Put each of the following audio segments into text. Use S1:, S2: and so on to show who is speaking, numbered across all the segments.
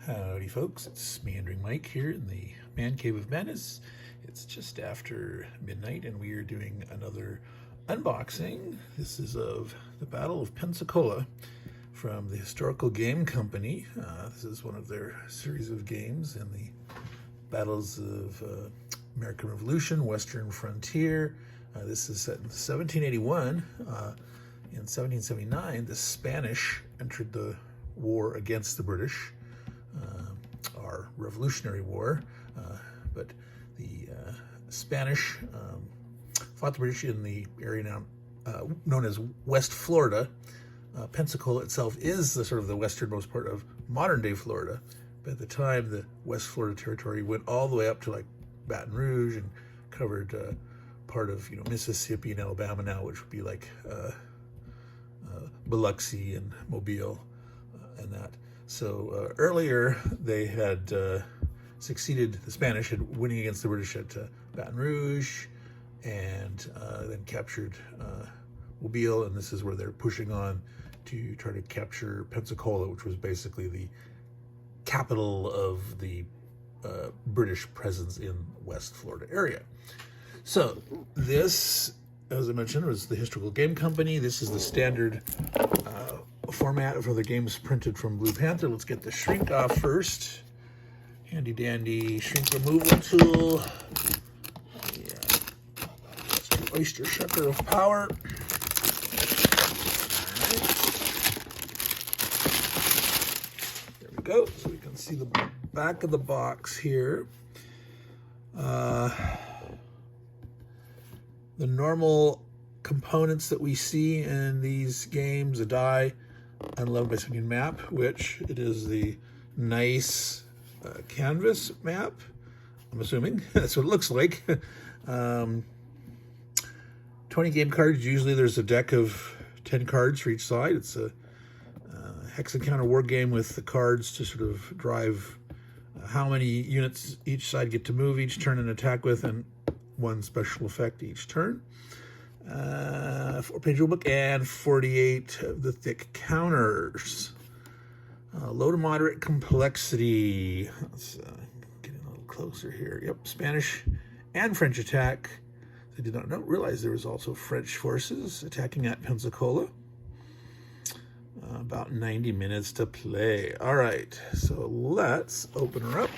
S1: Howdy folks, it's Meandering Mike here in the Man Cave of Madness. It's just after midnight and we are doing another unboxing. This is of the Battle of Pensacola from the Historical Game Company. This is one of their series of games in the battles of American Revolution, Western Frontier. This is set in 1781. In 1779, the Spanish entered the war against the British. Our Revolutionary War, but the Spanish fought the British in the area now known as West Florida. Pensacola itself is the sort of the westernmost part of modern-day Florida, but at the time the West Florida territory went all the way up to like Baton Rouge and covered part of Mississippi and Alabama now, which would be like Biloxi and Mobile and that. So earlier they had succeeded, the Spanish had winning against the British at Baton Rouge, and then captured Mobile, and this is where they're pushing on to try to capture Pensacola, which was basically the capital of the British presence in West Florida area. So this, as I mentioned, was the Historical Game Company. This is the standard format for the games printed from Blue Panther. Let's get the shrink off first. Handy dandy shrink removal tool. Yeah. Oyster shucker of power. There we go. So we can see the back of the box here. The normal components that we see in these games: a die, unloved by Singing map, which it is the nice canvas map, I'm assuming. That's what it looks like. 20 game cards. Usually there's a deck of 10 cards for each side. It's a hex encounter war game with the cards to sort of drive how many units each side get to move each turn and attack with, and one special effect each turn. 4-page rulebook and 48 of the thick counters. Low to moderate complexity. Let's get a little closer here. Yep, Spanish and French attack. I did not realize there was also French forces attacking at Pensacola. About 90 minutes to play. All right, so let's open her up.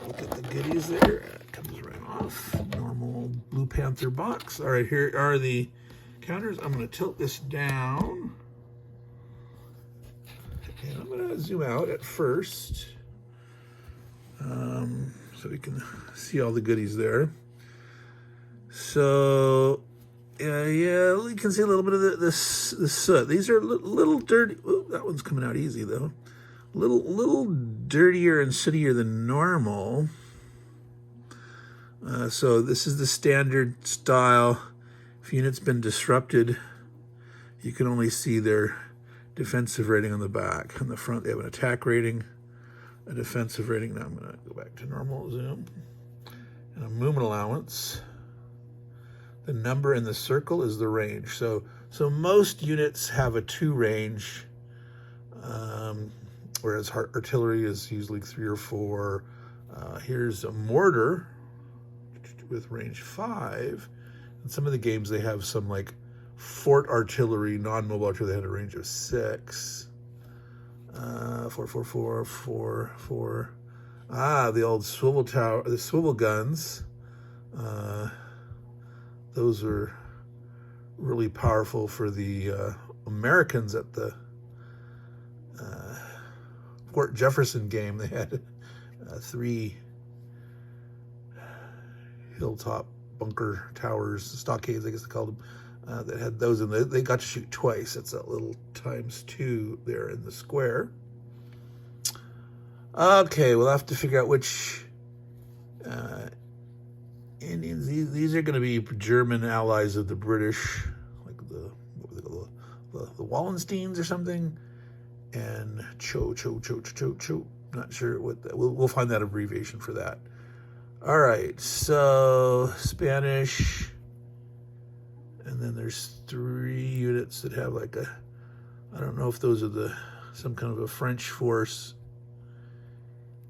S1: Look at the goodies there. It comes right off. Normal Blue Panther box. All right, here are the counters. I'm going to tilt this down. And I'm going to zoom out at first so we can see all the goodies there. So, yeah, you can see a little bit of the soot. These are little dirty. Ooh, that one's coming out easy, though. Little dirtier and sootier than normal. So this is the standard style. If unit's been disrupted, you can only see their defensive rating on the back. On the front, they have an attack rating, a defensive rating. Now I'm going to go back to normal zoom. And a movement allowance. The number in the circle is the range. So most units have a 2 range, whereas artillery is usually 3 or 4. Here's a mortar with range 5. In some of the games, they have some like fort artillery, non-mobile artillery. They had a range of 6. 4, 4, 4, 4, 4. The old swivel tower, the swivel guns. Those are really powerful for the Americans at the Fort Jefferson game. They had 3 hilltop bunker towers, stockades, I guess they called them, that had those, and they got to shoot twice. That's that little ×2 there in the square. Okay, we'll have to figure out which Indians. These are going to be German allies of the British, like the Wallensteins or something, and Cho. Not sure what that. We'll find that abbreviation for that. All right, so Spanish, and then there's 3 units that have like a, I don't know if those are the some kind of a French force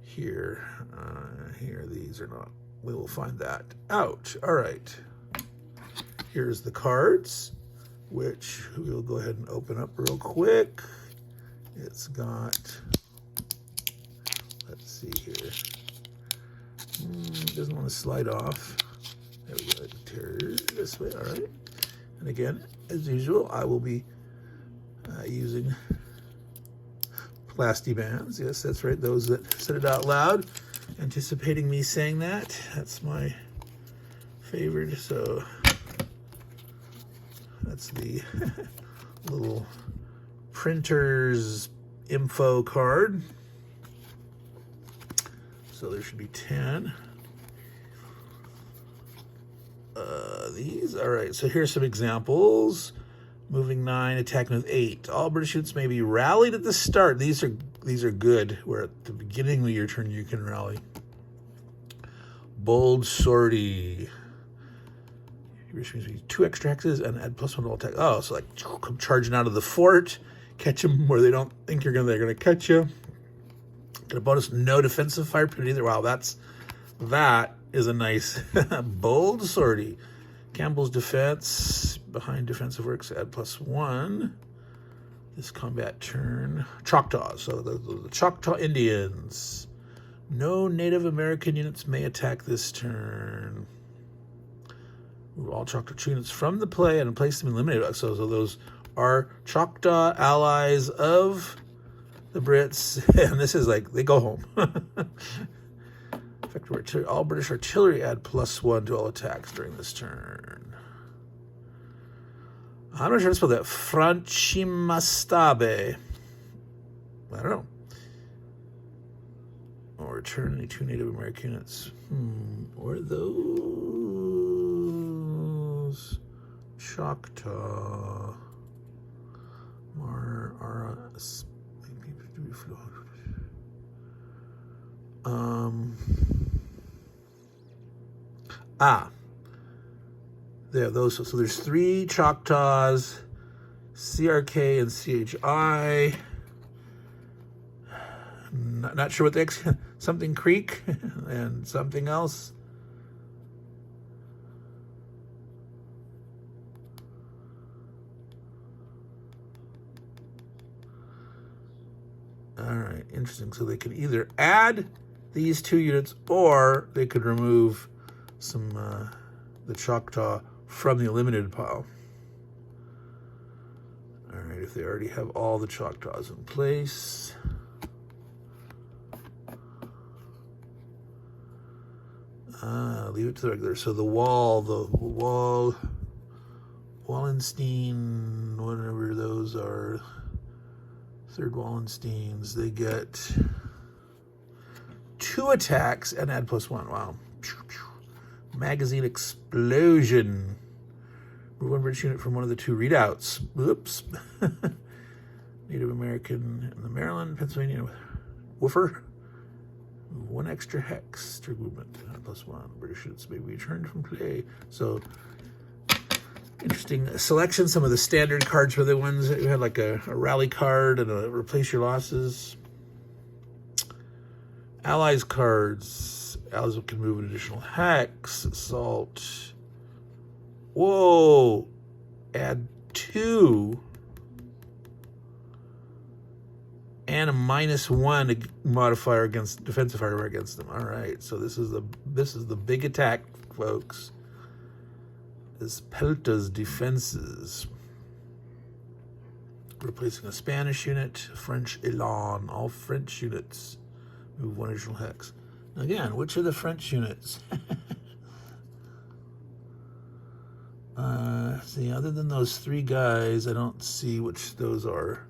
S1: here. Here, these are not. We will find that out. All right. Here's the cards, which we'll go ahead and open up real quick. It's got, let's see here. It doesn't want to slide off. There we go. Tear this way. All right. And again, as usual, I will be using plasti bands. Yes, that's right. Those that said it out loud, anticipating me saying that. That's my favorite. So that's the little printer's info card. So there should be 10. These, all right, so here's some examples. Moving 9, attacking with 8. All British units may be rallied at the start. These are good, where at the beginning of your turn you can rally. Bold sortie. British means 2 extra hexes and add +1 to all attack. Oh, so like come charging out of the fort, catch them where they don't think they're gonna catch you. Get a bonus, no defensive fire period either. Wow, that is a nice bold sortie. Campbell's defense, behind defensive works, add +1. This combat turn. Choctaws, so the Choctaw Indians. No Native American units may attack this turn. Move all Choctaw units from the play and place them in eliminated. So those are Choctaw allies of the Brits, and this is like, they go home. Effective artillery. All British artillery add +1 to all attacks during this turn. I'm not sure how to spell that. Francimastabe. I don't know. Or return any 2 Native American units. Or those Choctaw. There, those. So there's 3 Choctaws, CRK and CHI. Not sure what the something Creek and something else. All right, interesting. So they could either add these 2 units, or they could remove some the Choctaw from the eliminated pile. All right, if they already have all the Choctaws in place. Leave it to the regular. So the Wallenstein, whatever those are, 3rd Wallensteins, they get 2 attacks and add +1. Wow. Magazine explosion. Move 1 British unit from one of the 2 readouts. Oops. Native American in the Maryland, Pennsylvania. Woofer. 1 extra hex. Trigger movement. +1. British units may be returned from play. So, interesting selection. Some of the standard cards were the ones that you had, like a rally card and a replace your losses. Allies cards. Allies can move an additional hex. Assault. Whoa. Add 2. And a -1 modifier against defensive hardware against them. All right, so this is the big attack, folks. Is Pelta's defenses. Replacing a Spanish unit, French Elan, all French units. Move 1 additional hex. Again, which are the French units? See, other than those 3 guys, I don't see which those are.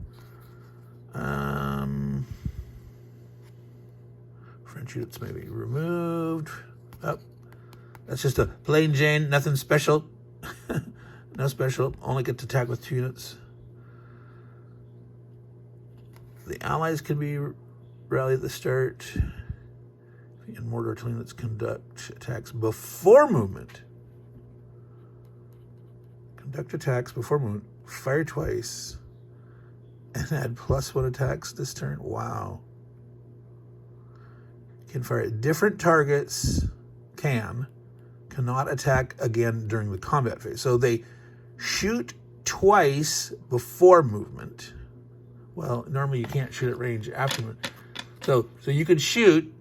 S1: French units may be removed. Oh, that's just a plain Jane, nothing special. No special, only get to attack with 2 units. The allies can be rallied at the start. And mortar artillery units conduct attacks before movement. Conduct attacks before movement. Fire twice. and add +1 attacks this turn. Wow. Can fire at different targets. Cannot attack again during the combat phase. So they shoot twice before movement. Well, normally you can't shoot at range after movement. So you can shoot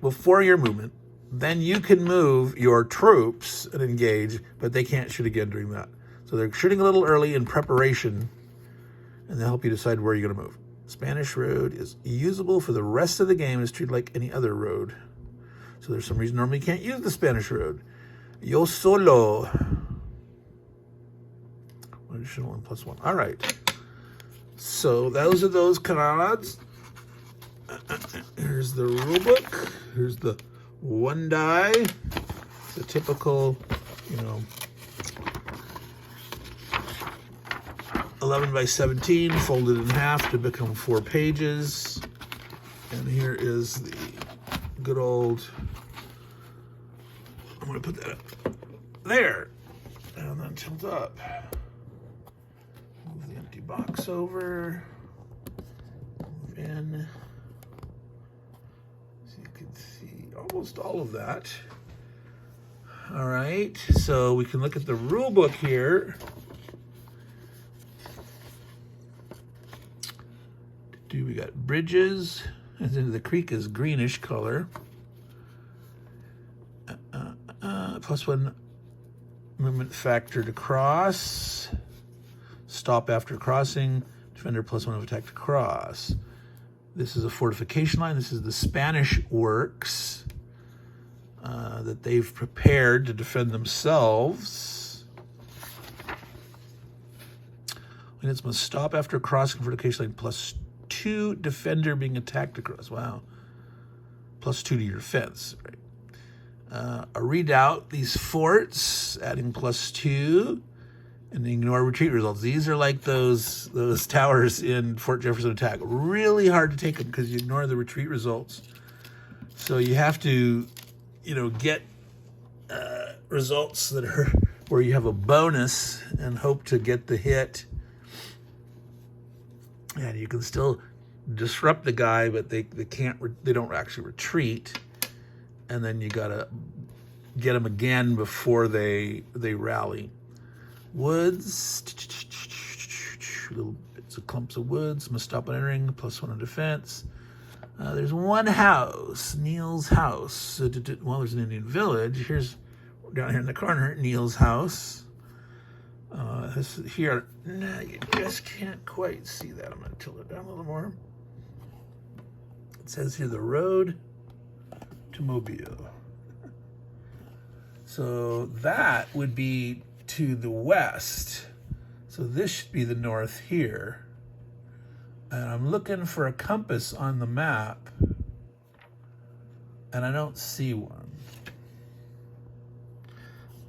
S1: before your movement, then you can move your troops and engage, but they can't shoot again during that. So they're shooting a little early in preparation, and they'll help you decide where you're going to move. Spanish road is usable for the rest of the game and is treated like any other road. So there's some reason normally you can't use the Spanish road. Yo solo. One additional and +1. All right. So those are those cards. Here's the rule book. Here's the one die. It's a typical, 11 by 17, folded in half to become 4 pages. And here is the good old, I'm going to put that up there. And then tilt up. Move the empty box over. Move in. So you can see almost all of that. All right, so we can look at the rule book here. We got bridges, and then the creek is greenish color. +1 movement factor to cross. Stop after crossing. Defender +1 of attack to cross. This is a fortification line. This is the Spanish works that they've prepared to defend themselves. Units must stop after crossing fortification line +2 defender being attacked across. Wow. +2 to your defense. Right. A redoubt, these forts, adding +2, and ignore retreat results. These are like those towers in Fort Jefferson Attack. Really hard to take them because you ignore the retreat results. So you have to, get results that are where you have a bonus and hope to get the hit. And you can still disrupt the guy, but they don't actually retreat. And then you gotta get them again before they rally. Woods, little bits of clumps of woods. Must stop on entering. +1 on defense. There's one house, Neil's house. Well, there's an Indian village. Here's down here in the corner, Neil's house. This here, no, you just can't quite see that. I'm going to tilt it down a little more. It says here the road to Mobile. So that would be to the west. So this should be the north here. And I'm looking for a compass on the map, and I don't see one.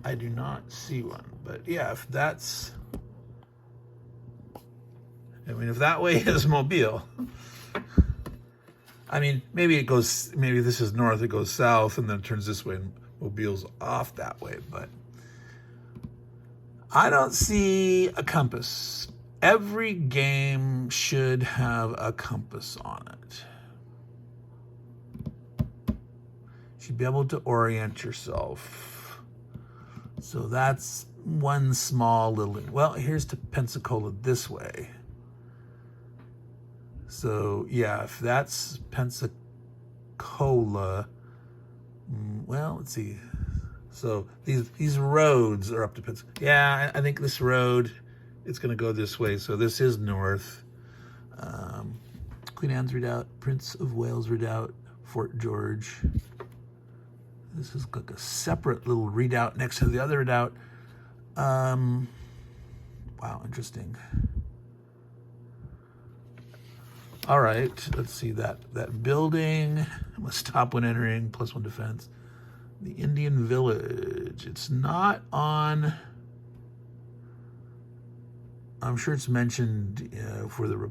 S1: I do not see one. But yeah, if that way is Mobile. Maybe this is north, it goes south, and then it turns this way, and Mobile's off that way, but I don't see a compass. Every game should have a compass on it. You should be able to orient yourself. So that's one small little, well, here's to Pensacola this way. So yeah, if that's Pensacola, well, let's see. So these roads are up to Pensacola. Yeah, I think this road, it's going to go this way. So this is north. Queen Anne's Redoubt, Prince of Wales Redoubt, Fort George. This is like a separate little redoubt next to the other redoubt. Wow, interesting. All right, let's see that building. I must stop when entering, +1 defense. The Indian Village. It's not on. I'm sure it's mentioned for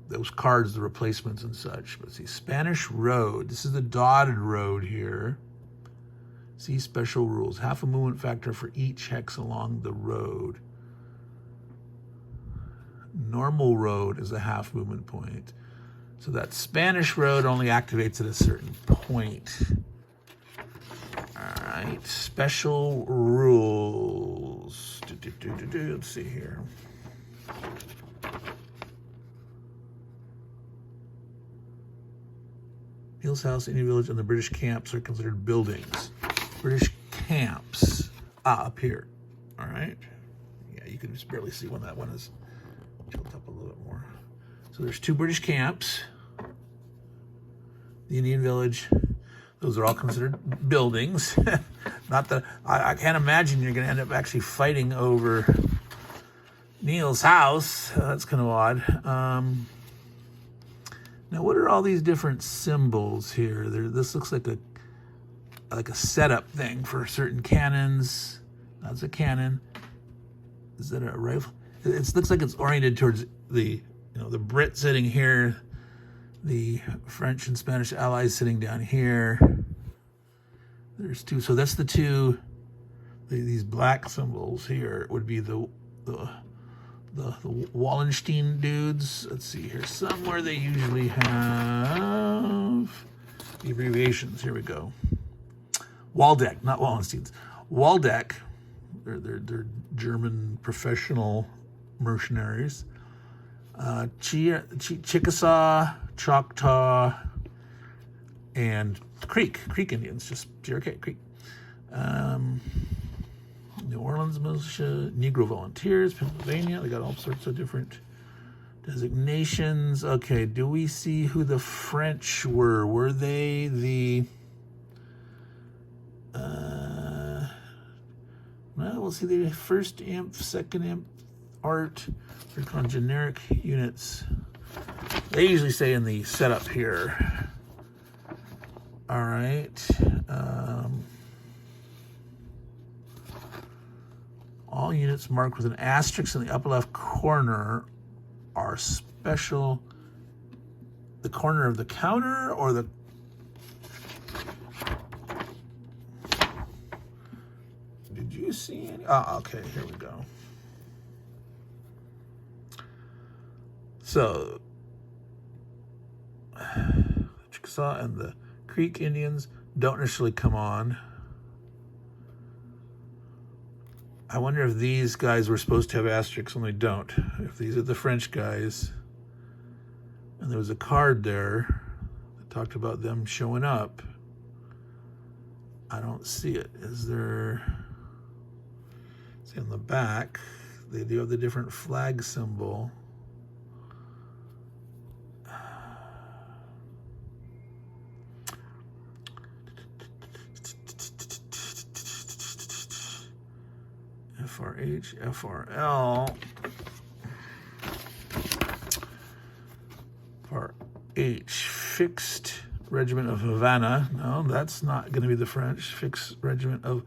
S1: those cards, the replacements and such. Let's see, Spanish Road. This is the dotted road here. See special rules. Half a movement factor for each hex along the road. normal road is a half movement point. So that Spanish road only activates at a certain point. All right, special rules. Let's see here. Neil's house, Indian village, and the British camps are considered buildings. British camps. Up here. All right. Yeah, you can just barely see when that one is tilted up a little bit more. So there's 2 British camps. The Indian village. Those are all considered buildings. Not that I can't imagine you're going to end up actually fighting over Neil's house. That's kind of odd. Now, what are all these different symbols here? This looks like a setup thing for certain cannons. That's a cannon. Is that a rifle? It looks like it's oriented towards the Brit sitting here, the French and Spanish allies sitting down here. There's 2. So that's the 2. These black symbols here would be the Wallenstein dudes. Let's see here. Somewhere they usually have the abbreviations. Here we go. Waldeck, not Wallensteins. Waldeck. They're German professional mercenaries. Chickasaw, Choctaw, and Creek Indians, just Cherokee Creek. New Orleans militia, Negro volunteers, Pennsylvania. They got all sorts of different designations. Okay, do we see who the French were? Were they the... well, we'll see the first imp, second imp, art. They're called generic units. They usually say in the setup here. All right. All units marked with an asterisk in the upper left corner are special. The corner of the counter or the... Did you see any? Oh, okay, here we go. So, Chickasaw and the Creek Indians don't initially come on. I wonder if these guys were supposed to have asterisks and they don't. If these are the French guys, and there was a card there that talked about them showing up. I don't see it. Is there... See on the back, they do have the different flag symbol. FRH, FRL, FRH, Fixed Regiment of Havana. No, that's not going to be the French. Fixed Regiment of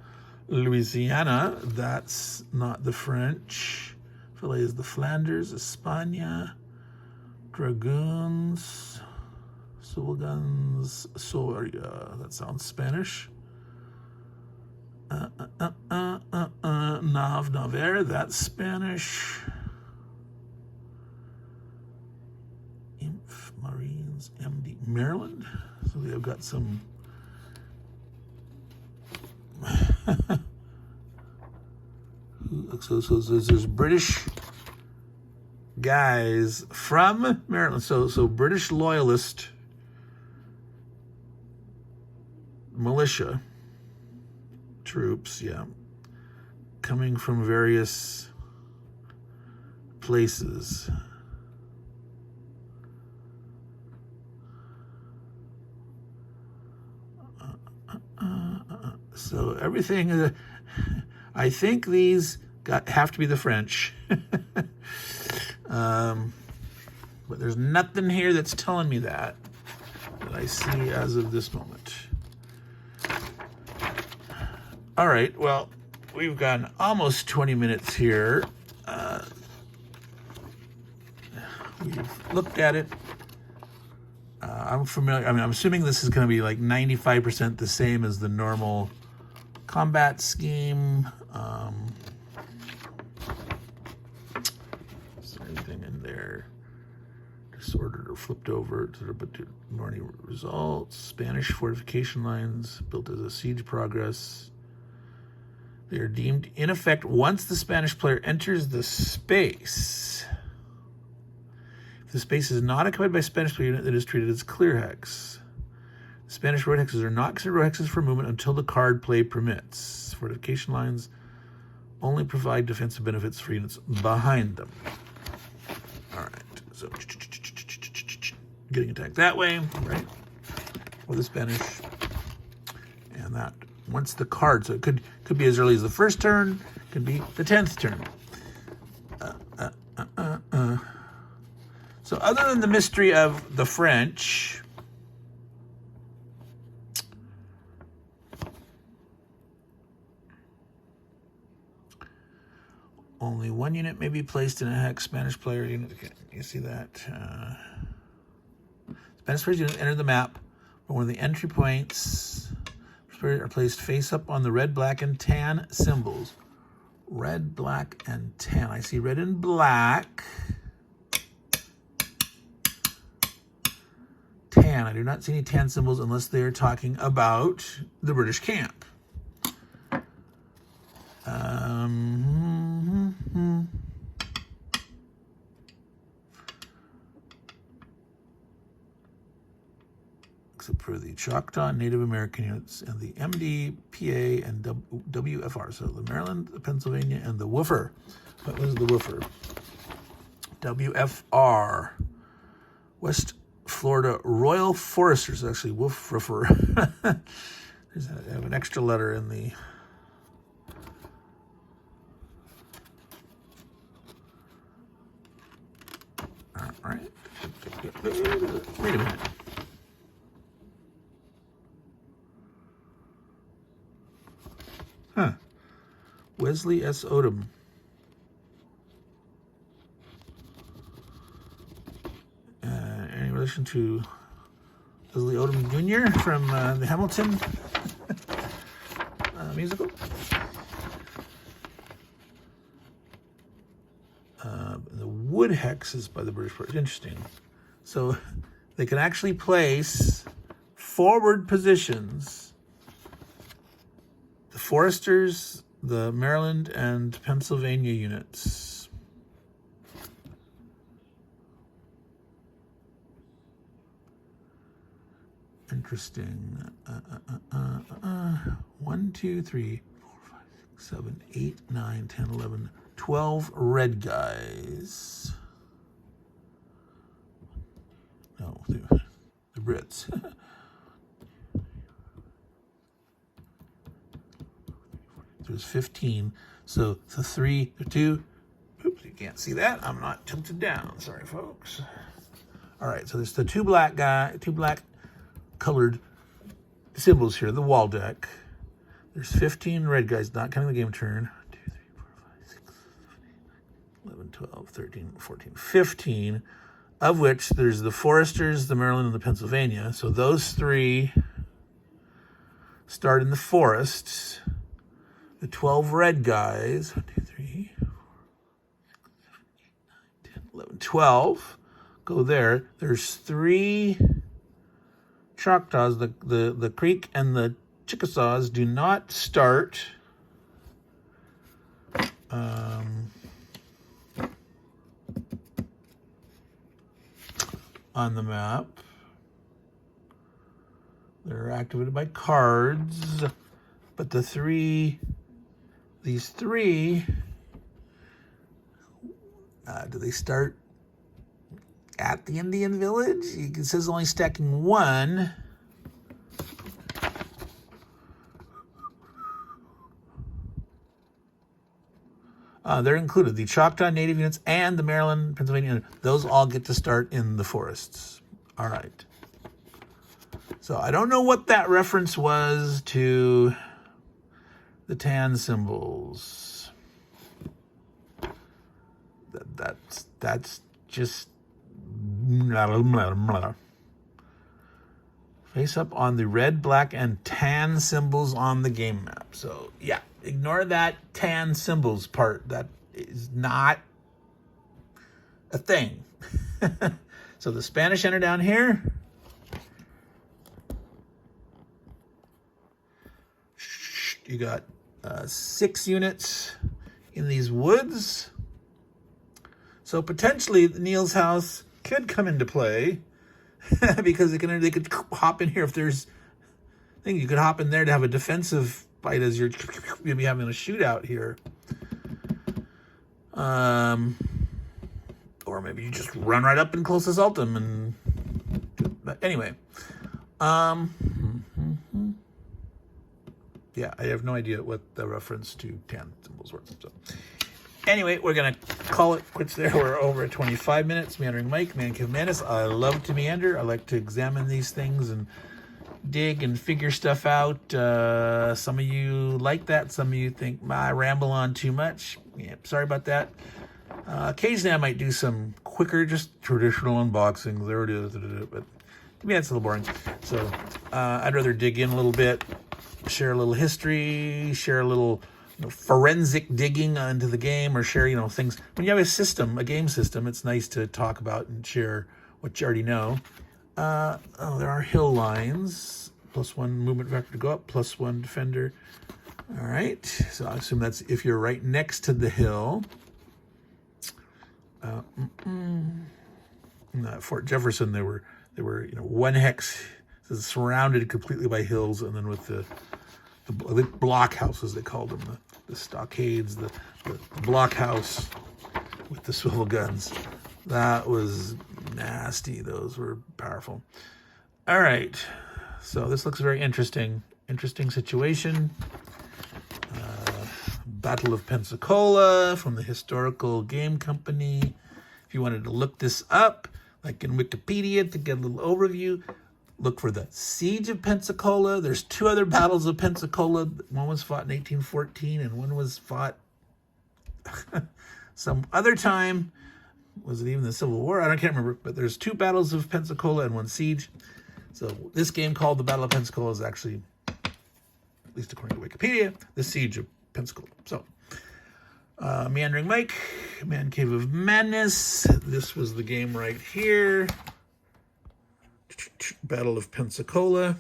S1: Louisiana. That's not the French. Filet is the Flanders, España, Dragoons, Sulgans, Soria. That sounds Spanish. Navarre, that's Spanish. Inf Marines, MD, Maryland. So we have got some. so there's British guys from Maryland. So British loyalist militia troops, yeah, coming from various places. So everything, I think these have to be the French. But there's nothing here that's telling me that I see as of this moment. All right, well, we've gone almost 20 minutes here. We've looked at it. I'm familiar. I mean, I'm assuming this is going to be like 95% the same as the normal combat scheme. Is there anything in there. Disordered or flipped over, but ignore any results. Spanish fortification lines built as a siege progress. They are deemed in effect once the Spanish player enters the space. If the space is not occupied by a Spanish player unit, it is treated as clear hex. The Spanish road hexes are not considered road hexes for movement until the card play permits. Fortification lines only provide defensive benefits for units behind them. All right, so getting attacked that way, right? Or the Spanish, and that once the card, so it could be as early as the first turn, could be the 10th turn. So other than the mystery of the French, only one unit may be placed in a hex. Spanish player unit. Okay, you see that? Spanish players unit enter the map, but one of the entry points are placed face up on the red, black, and tan symbols. Red, black, and tan. I see red and black. Tan. I do not see any tan symbols unless they are talking about the British camp. Except for the Choctaw Native American units and the MD, PA, and WFR. So the Maryland, the Pennsylvania, and the Woofer. What was the Woofer? WFR. West Florida Royal Foresters. Actually, Woofer. I have an extra letter in the... All right. Wait a minute. Huh. Wesley S. Odom. Any relation to Wesley Odom Jr. from the Hamilton musical? The wood hex is by the British Party. Interesting. So they can actually place forward positions. The Foresters, the Maryland and Pennsylvania units. Interesting. 1, 2, 3, 4, 5, 6, 7, 8, 9, 10, 11, 12 red guys. No, the Brits. There's 15. So the 3, the 2. Oops, you can't see that. I'm not tilted down. Sorry, folks. All right, so there's the two black colored symbols here, the wall deck. There's 15 red guys, not counting the game turn. 2, 3, 4, 5, 6, 7, 8, 9, 11, 12, 13, 14, 15, of which there's the Foresters, the Maryland, and the Pennsylvania. So those 3 start in the forests. The 12 red guys, 1, 2, 3, 4, 6, 7, 8, 9, 10, 11, 12, go there. There's 3 Choctaws, the Creek and the Chickasaws do not start on the map. They're activated by cards, but these 3, do they start at the Indian village? It says only stacking 1. They're included. The Choctaw Native units and the Maryland, Pennsylvania, those all get to start in the forests. All right. So I don't know what that reference was to the tan symbols. That's just face up on the red, black, and tan symbols on the game map. So yeah, ignore that tan symbols part. That is not a thing. So the Spanish enter down here. You got 6 units in these woods. So potentially Neil's house could come into play because they could hop in here if there's. I think you could hop in there to have a defensive fight as you're be having a shootout here. Or maybe you just run right up and close assault them and. But anyway, yeah, I have no idea what the reference to tan symbols were. So anyway, we're going to call it quits there. We're over at 25 minutes. Meandering Mike, Man Cave Madness. I love to meander. I like to examine these things and dig and figure stuff out. Some of you like that. Some of you think I ramble on too much. Yeah, sorry about that. Occasionally I might do some quicker, just traditional unboxings. There it is. But to me, that's a little boring. So I'd rather dig in a little bit. Share a little history, share a little forensic digging into the game, or share, things. When you have a game system, it's nice to talk about and share what you already know. There are hill lines. +1 movement vector to go up, +1 defender. All right, so I assume that's if you're right next to the hill. At Fort Jefferson, they were 1 hex, surrounded completely by hills, and then with the block houses, they called them, the stockades, the blockhouse with the swivel guns. That was nasty. Those were powerful. All right, so this looks very interesting situation. Battle of Pensacola from the Historical Game Company. If you wanted to look this up, like in Wikipedia, to get a little overview, look for the Siege of Pensacola. There's 2 other battles of Pensacola. One was fought in 1814 and one was fought some other time. Was it even the Civil War? I can't remember, but there's 2 battles of Pensacola and 1 siege. So this game called the Battle of Pensacola is actually, at least according to Wikipedia, the Siege of Pensacola. So Meandering Mike, Man Cave of Madness. This was the game right here. Battle of Pensacola.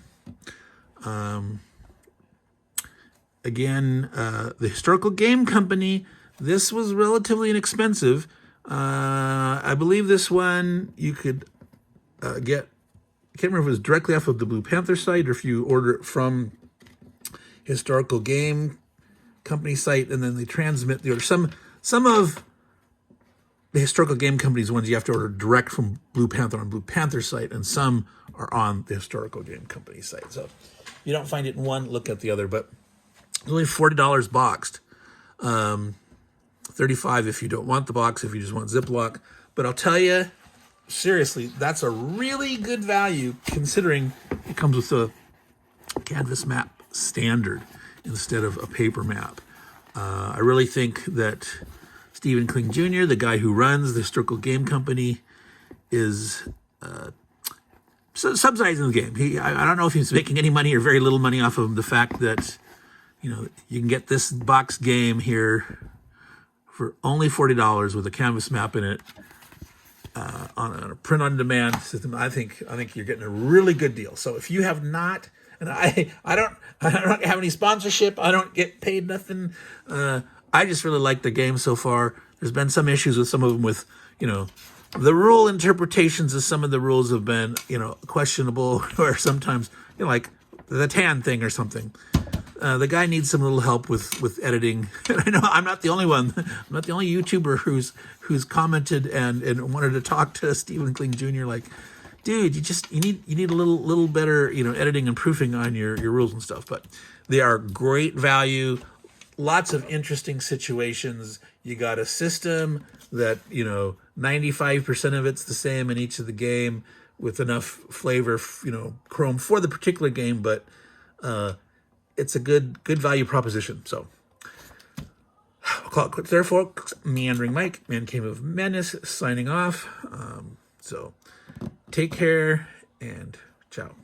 S1: Again, the Historical Game Company. This was relatively inexpensive. I believe this one you could get. I can't remember if it was directly off of the Blue Panther site or if you order it from Historical Game Company site, and then they transmit the order. Some of the Historical Game Company's ones you have to order direct from Blue Panther on Blue Panther site, and some are on the Historical Game Company site. So if you don't find it in one, look at the other. But it's only $40 boxed. $35 if you don't want the box, if you just want Ziploc. But I'll tell you, seriously, that's a really good value considering it comes with a canvas map standard instead of a paper map. I really think that Stephen Kling Jr., the guy who runs the Historical Game Company, is subsidizing the game. I don't know if he's making any money or very little money off of the fact that you can get this box game here for only $40 with a canvas map in it on a print-on-demand system. I think you're getting a really good deal. So if you have not, and I don't have any sponsorship, I don't get paid nothing. I just really like the game so far. There's been some issues with some of them with, the rule interpretations of some of the rules have been, questionable, or sometimes, like the tan thing or something. The guy needs some little help with editing. I know I'm not the only one. I'm not the only YouTuber who's commented and wanted to talk to Stephen Kling Jr. Like, dude, you need a little better, editing and proofing on your rules and stuff. But they are great value. Lots of interesting situations. You got a system that 95% of it's the same in each of the game with enough flavor, chrome for the particular game, but it's a good value proposition. So I'll call it quits there, folks. Meandering Mike, Man Cave of Madness, signing off. So take care and ciao.